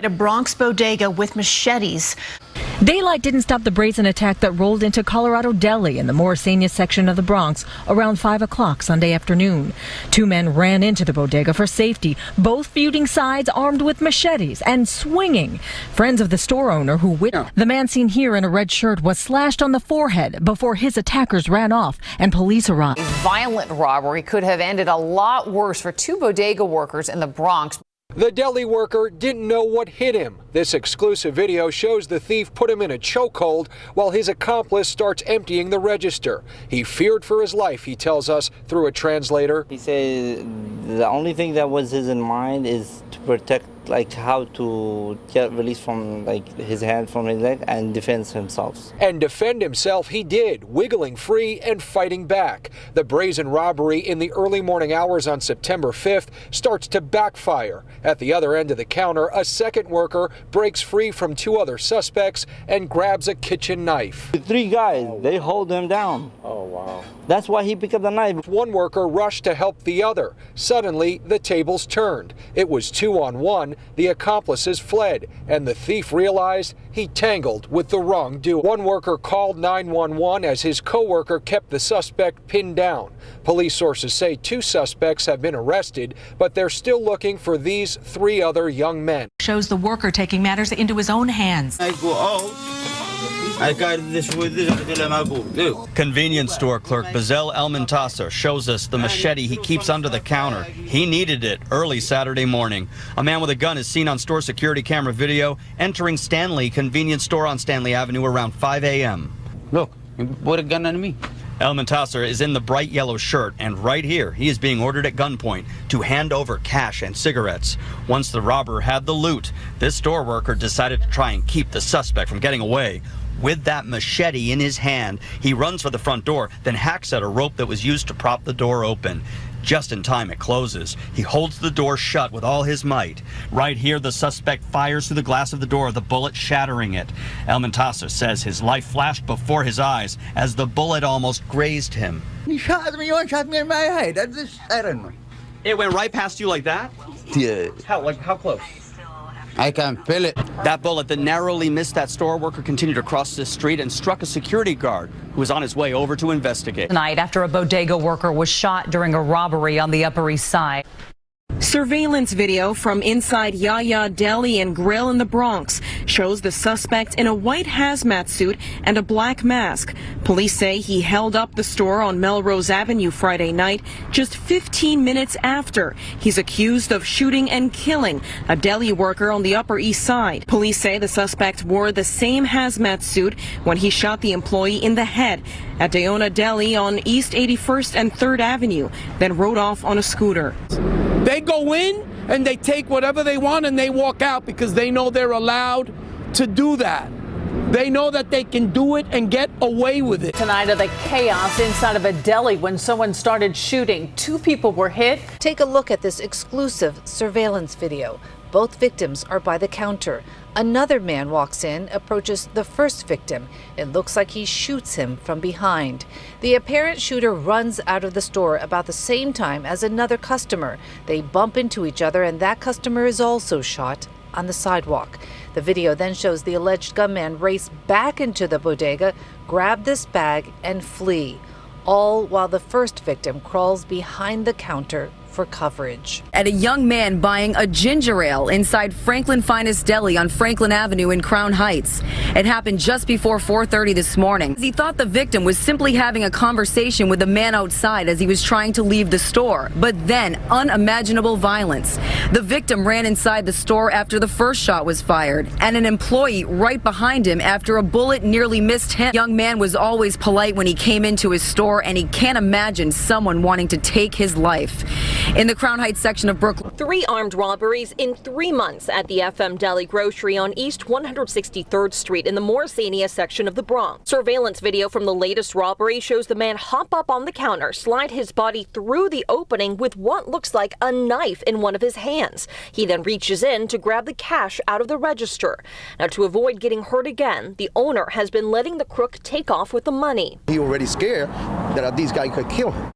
At a Bronx bodega with machetes. Daylight didn't stop the brazen attack that rolled into Colorado Deli in the Morrisania section of the Bronx around 5 o'clock Sunday afternoon. Two men ran into the bodega for safety, both feuding sides armed with machetes and swinging. Friends of the store owner who witnessed the man seen here in a red shirt was slashed on the forehead before his attackers ran off and police arrived. A violent robbery could have ended a lot worse for two bodega workers in the Bronx. The deli worker didn't know what hit him. This exclusive video shows the thief put him in a chokehold while his accomplice starts emptying the register. He feared for his life, he tells us through a translator. He said the only thing that was in mind is to protect, like how to get released from his hand from his leg and defend himself. And defend himself he did, wiggling free and fighting back. The brazen robbery in the early morning hours on September 5th starts to backfire. At the other end of the counter, a second worker breaks free from two other suspects and grabs a kitchen knife. The three guys, they hold him down. Oh, wow. That's why he picked up the knife. One worker rushed to help the other. Suddenly, the tables turned. It was 2-on-1. The accomplices fled, and the thief realized he tangled with the wrongdoer. One worker called 911 as his co-worker kept the suspect pinned down. Police sources say two suspects have been arrested, but they're still looking for these three other young men. Shows the worker taking matters into his own hands. I go out. I got this with this until I go. Convenience store clerk Bazel Elmontasser shows us the machete he keeps under the counter. He needed it early Saturday morning. A man with a gun is seen on store security camera video entering Stanley convenience store on Stanley Avenue around 5 a.m. Look, you put a gun on me. Elmontasser is in the bright yellow shirt, and right here he is being ordered at gunpoint to hand over cash and cigarettes. Once the robber had the loot, this store worker decided to try and keep the suspect from getting away. With that machete in his hand, he runs for the front door, then hacks at a rope that was used to prop the door open. Just in time it closes. He holds the door shut with all his might. Right here, the suspect fires through the glass of the door, the bullet shattering it. Elmontasser says his life flashed before his eyes as the bullet almost grazed him. He shot me in my head. I just don't know. It went right past you like that? Yeah. How close? I can feel it. That bullet that narrowly missed that store worker continued across the street and struck a security guard who was on his way over to investigate. Tonight, after a bodega worker was shot during a robbery on the Upper East Side. Surveillance video from inside Yaya Deli and Grill in the Bronx shows the suspect in a white hazmat suit and a black mask. Police say he held up the store on Melrose Avenue Friday night, just 15 minutes after he's accused of shooting and killing a deli worker on the Upper East Side. Police say the suspect wore the same hazmat suit when he shot the employee in the head at Dayona Deli on East 81st and 3rd Avenue, then rode off on a scooter. They go in and they take whatever they want and they walk out because they know they're allowed to do that. They know that they can do it and get away with it. Tonight, the chaos inside of a deli when someone started shooting. Two people were hit. Take a look at this exclusive surveillance video. Both victims are by the counter. Another man walks in, approaches the first victim. It looks like he shoots him from behind. The apparent shooter runs out of the store about the same time as another customer. They bump into each other and that customer is also shot on the sidewalk. The video then shows the alleged gunman race back into the bodega, grab this bag and flee, all while the first victim crawls behind the counter for coverage. At a young man buying a ginger ale inside Franklin Finest Deli on Franklin Avenue in Crown Heights. It happened just before 4:30 this morning. He thought the victim was simply having a conversation with a man outside as he was trying to leave the store, but then unimaginable violence. The victim ran inside the store after the first shot was fired, and an employee right behind him after a bullet nearly missed him. The young man was always polite when he came into his store, and he can't imagine someone wanting to take his life. In the Crown Heights section of Brooklyn, 3 armed robberies in 3 months at the FM Deli Grocery on East 163rd Street in the Morrisania section of the Bronx. Surveillance video from the latest robbery shows the man hop up on the counter, slide his body through the opening with what looks like a knife in one of his hands. He then reaches in to grab the cash out of the register. Now, to avoid getting hurt again, the owner has been letting the crook take off with the money. He already scared that these guys could kill him.